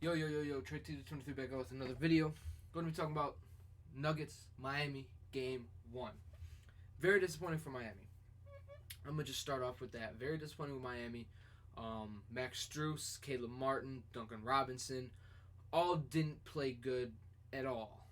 Yo, Trey T23 back out with another video. Going to be talking about Nuggets, Miami, game 1. Very disappointing for Miami. I'm going to just start off with that. Very disappointing with Miami. Max Strus, Caleb Martin, Duncan Robinson, all didn't play good at all.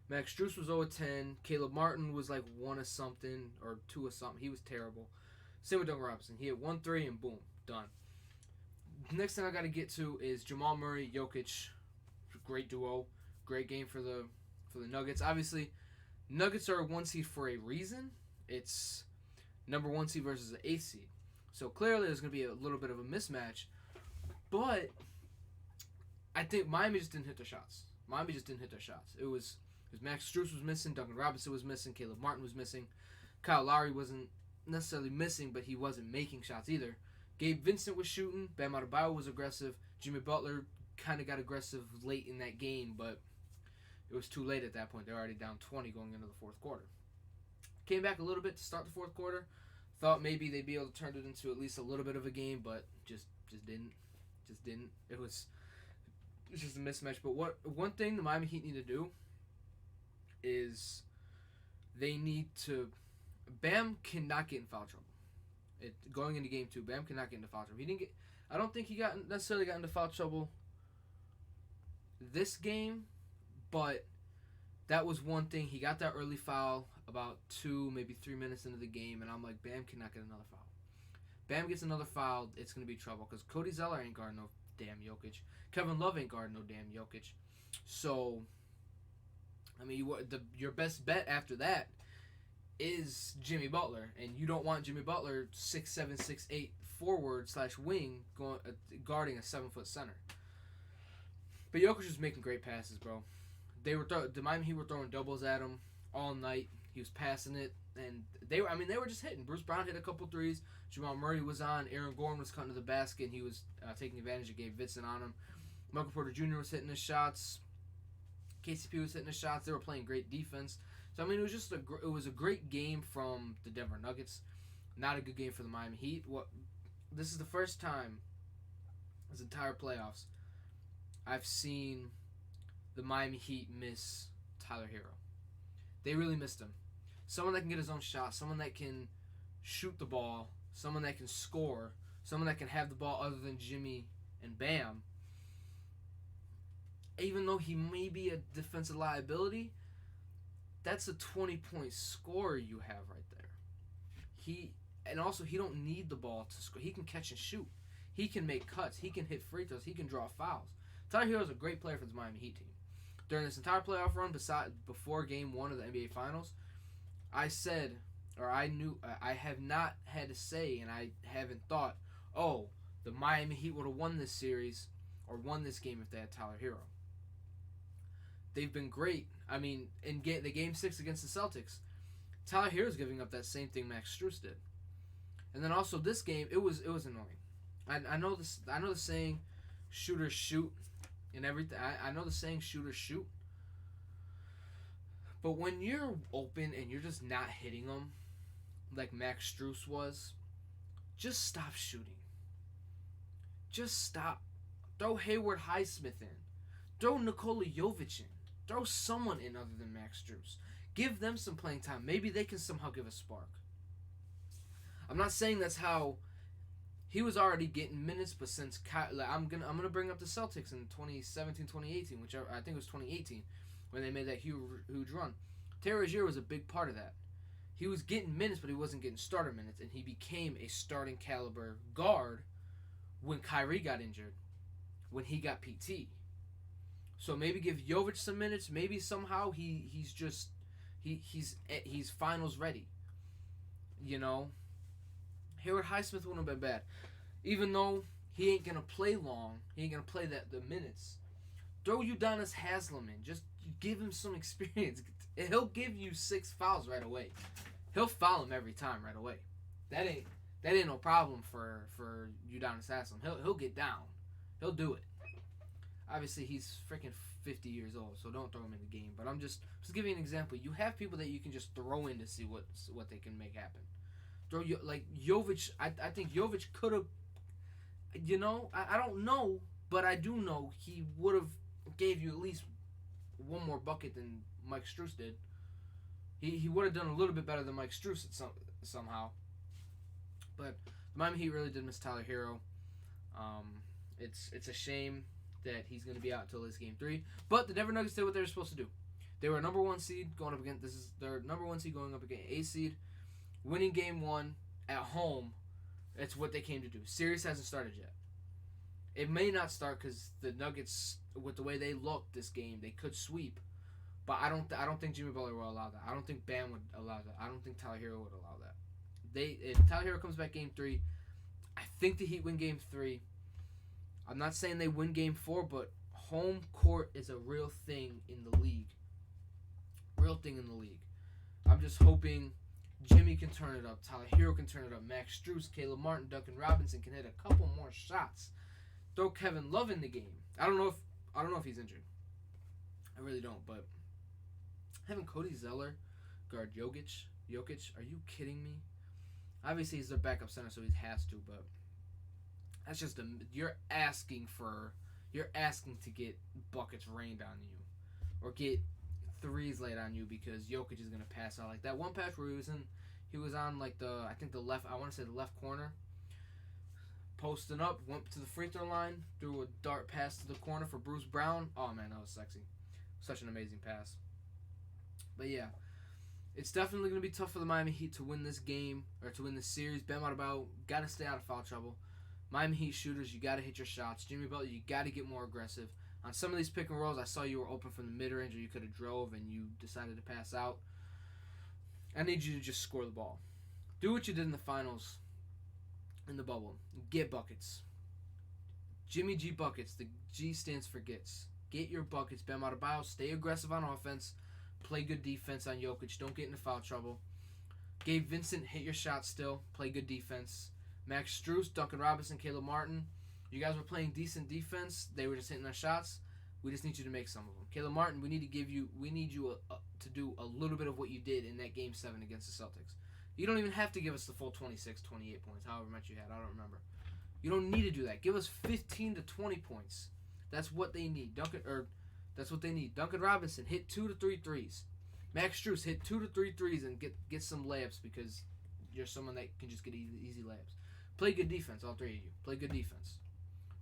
Max Strus was 0-10. Caleb Martin was like 1 of something or 2 of something. He was terrible. Same with Duncan Robinson. He hit 1-3 and boom, done. Next thing I got to get to is Jamal Murray, Jokic. Great duo. Great game for the Nuggets. Obviously, Nuggets are a 1 seed for a reason. It's number 1 seed versus the 8th seed. So clearly there's going to be a little bit of a mismatch. But I think Miami just didn't hit their shots. It was Max Strus was missing. Duncan Robinson was missing. Caleb Martin was missing. Kyle Lowry wasn't necessarily missing, but he wasn't making shots either. Gabe Vincent was shooting. Bam Adebayo was aggressive. Jimmy Butler kind of got aggressive late in that game, but it was too late at that point. They were already down 20 going into the fourth quarter. Came back a little bit to start the fourth quarter. Thought maybe they'd be able to turn it into at least a little bit of a game, but just didn't. It was just a mismatch. But one thing the Miami Heat need to do is they need to. Bam cannot get in foul trouble. Going into game 2, Bam cannot get into foul trouble. I don't think he necessarily got into foul trouble this game, but that was one thing. He got that early foul about 2, maybe 3 minutes into the game, and I'm like, Bam cannot get another foul. Bam gets another foul, it's going to be trouble, because Cody Zeller ain't guarding no damn Jokic. Kevin Love ain't guarding no damn Jokic. So, I mean, your best bet after that is Jimmy Butler, and you don't want Jimmy Butler 6'7", 6'8" forward / wing guarding a 7-foot center. But Jokic was making great passes, bro. The Miami Heat were throwing doubles at him all night. He was passing it, and they were just hitting. Bruce Brown hit a couple threes. Jamal Murray was on. Aaron Gordon was cutting to the basket, and he was taking advantage of Gabe Vincent on him. Michael Porter Jr. was hitting his shots. KCP was hitting his shots. They were playing great defense. So, I mean, it was a great game from the Denver Nuggets. Not a good game for the Miami Heat. This is the first time this entire playoffs I've seen the Miami Heat miss Tyler Hero. They really missed him. Someone that can get his own shot, someone that can shoot the ball, someone that can score, someone that can have the ball other than Jimmy and Bam. Even though he may be a defensive liability, that's a 20-point scorer you have right there. He don't need the ball to score. He can catch and shoot. He can make cuts. He can hit free throws. He can draw fouls. Tyler Hero is a great player for the Miami Heat team. During this entire playoff run, before Game 1 of the NBA Finals, I have not had to say, and I haven't thought, oh, the Miami Heat would have won this series or won this game if they had Tyler Hero. They've been great. I mean, in the Game 6 against the Celtics, Tyler Hero's giving up that same thing Max Strus did. And then also this game, it was annoying. I know the saying, shooters shoot, and everything. I know the saying, shooters shoot. But when you're open and you're just not hitting them, like Max Strus was, just stop shooting. Just stop. Throw Hayward Highsmith in. Throw Nikola Jovic in. Throw someone in other than Max Strus. Give them some playing time. Maybe they can somehow give a spark. I'm not saying that's how he was already getting minutes, but since I'm gonna bring up the Celtics in 2017, 2018, whichever I think it was 2018, when they made that huge run. Terry Rozier was a big part of that. He was getting minutes, but he wasn't getting starter minutes, and he became a starting caliber guard when Kyrie got injured, when he got PT. So maybe give Jovic some minutes. Maybe somehow he's finals ready. You know, Hayward Highsmith wouldn't have been bad, even though he ain't gonna play long. He ain't gonna play the minutes. Throw Udonis Haslem in. Just give him some experience. He'll give you 6 fouls right away. He'll foul him every time right away. That ain't no problem for Udonis Haslem. He'll get down. He'll do it. Obviously, he's freaking 50 years old, so don't throw him in the game. But I'm just giving you an example. You have people that you can just throw in to see what they can make happen. Throw like Jovic. I think Jovic could have. You know, I don't know, But I do know he would have gave you at least one more bucket than Mike Strus did. He would have done a little bit better than Mike Strus somehow. But the Miami Heat really did miss Tyler Hero. It's a shame that he's going to be out until this game 3. But the Denver Nuggets did what they were supposed to do. They were a number 1 seed going up against. This is their number 1 seed going up against 8 seed, winning game 1 at home. That's what they came to do. Series hasn't started yet. It may not start because the Nuggets, with the way they look this game, they could sweep. But I don't think Jimmy Butler will allow that. I don't think Bam would allow that. I don't think Tyler Hero would allow that. If Tyler Hero comes back game 3, I think the Heat win game 3. I'm not saying they win game 4, but home court is a real thing in the league. Real thing in the league. I'm just hoping Jimmy can turn it up. Tyler Hero can turn it up. Max Strus, Caleb Martin, Duncan Robinson can hit a couple more shots. Throw Kevin Love in the game. I don't know if he's injured. I really don't, but having Cody Zeller guard Jokic, are you kidding me? Obviously he's their backup center, so he has to, but that's just you're asking to get buckets rained on you, or get threes laid on you because Jokic is gonna pass out. Like that one pass where he was on like the left corner, posting up, went to the free throw line, threw a dart pass to the corner for Bruce Brown. Oh man, that was sexy. Such an amazing pass. But yeah, it's definitely going to be tough for the Miami Heat to win this game, or to win this series. Bam Adebayo got to stay out of foul trouble. Miami Heat shooters, you got to hit your shots. Jimmy Butler, you got to get more aggressive. On some of these pick and rolls, I saw you were open from the mid-range, or you could have drove and you decided to pass out. I need you to just score the ball. Do what you did in the finals, in the bubble. Get buckets. Jimmy G buckets. The G stands for gets. Get your buckets. Bam Adebayo, stay aggressive on offense. Play good defense on Jokic. Don't get into foul trouble. Gabe Vincent, hit your shot still. Play good defense. Max Strus, Duncan Robinson, Caleb Martin. You guys were playing decent defense. They were just hitting their shots. We just need you to make some of them. Caleb Martin, we need you to do a little bit of what you did in that Game 7 against the Celtics. You don't even have to give us the full 26, 28 points, however much you had. I don't remember. You don't need to do that. Give us 15 to 20 points. That's what they need. That's what they need. Duncan Robinson, hit 2 to 3 threes. Max Strus, hit 2 to 3 threes and get some layups because you're someone that can just get easy layups. Play good defense, all 3 of you. Play good defense.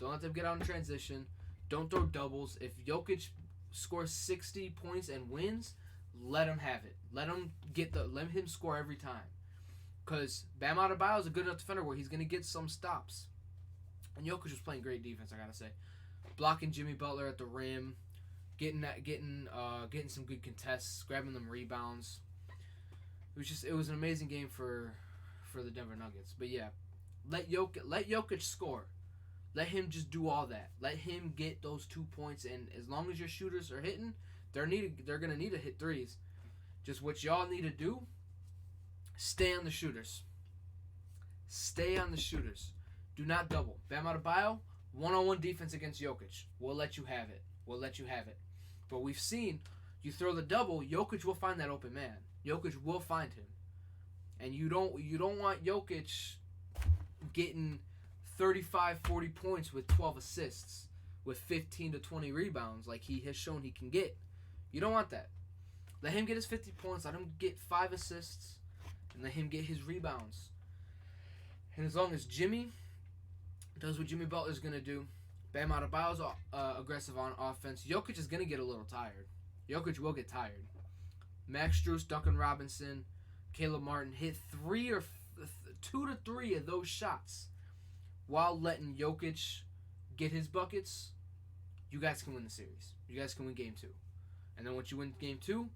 Don't let them get out in transition. Don't throw doubles. If Jokic scores 60 points and wins, let him have it. Let him score every time. Because Bam Adebayo is a good enough defender where he's going to get some stops. And Jokic was playing great defense, I got to say. Blocking Jimmy Butler at the rim. Getting some good contests, grabbing them rebounds. It was an amazing game for the Denver Nuggets. But yeah, let Jokic score. Let him just do all that. Let him get those 2 points, and as long as your shooters are hitting, they're gonna need to hit threes. Just what y'all need to do, stay on the shooters. Stay on the shooters. Do not double. Bam Adebayo, one-on-one defense against Jokic. We'll let you have it. But we've seen, you throw the double, Jokic will find that open man. Jokic will find him. And you don't want Jokic getting 35, 40 points with 12 assists, with 15 to 20 rebounds like he has shown he can get. You don't want that. Let him get his 50 points, let him get 5 assists, and let him get his rebounds. And as long as Jimmy does what Jimmy Butler's going to do, Bam Adebayo's aggressive on offense, Jokic is going to get a little tired. Jokic will get tired. Max Strus, Duncan Robinson, Caleb Martin hit 2 to 3 of those shots while letting Jokic get his buckets. You guys can win the series. You guys can win game 2. And then once you win game 2,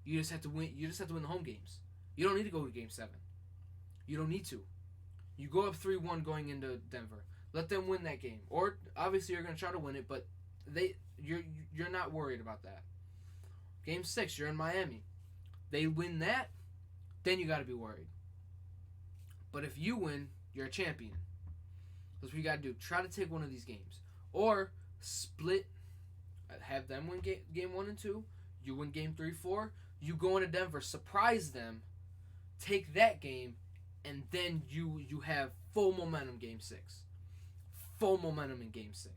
you just have to win the home games. You don't need to go to game 7. You don't need to. You go up 3-1 going into Denver. Let them win that game. Or obviously you're going to try to win it, but you're not worried about that. Game 6, you're in Miami. They win that, then you got to be worried. But if you win, you're a champion. That's what you got to do. Try to take one of these games. Or split, have them win game 1 and 2. You win game 3, 4. You go into Denver, surprise them, take that game, and then you have full momentum game 6. Full momentum in game 6.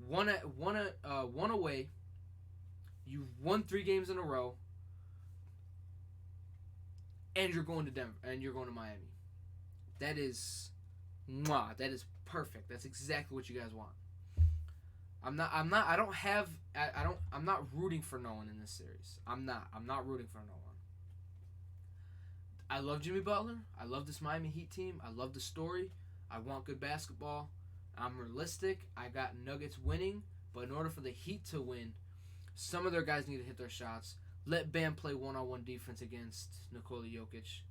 one away. You've won 3 games in a row, and you're going to Denver, and you're going to Miami. That is, that is perfect. That's exactly what you guys want. I'm not rooting for no one in this series. I'm not rooting for no one. I love Jimmy Butler. I love this Miami Heat team. I love the story. I want good basketball. I'm realistic. I got Nuggets winning, but in order for the Heat to win, some of their guys need to hit their shots. Let Bam play one-on-one defense against Nikola Jokic,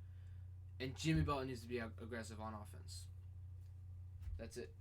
and Jimmy Butler needs to be aggressive on offense. That's it.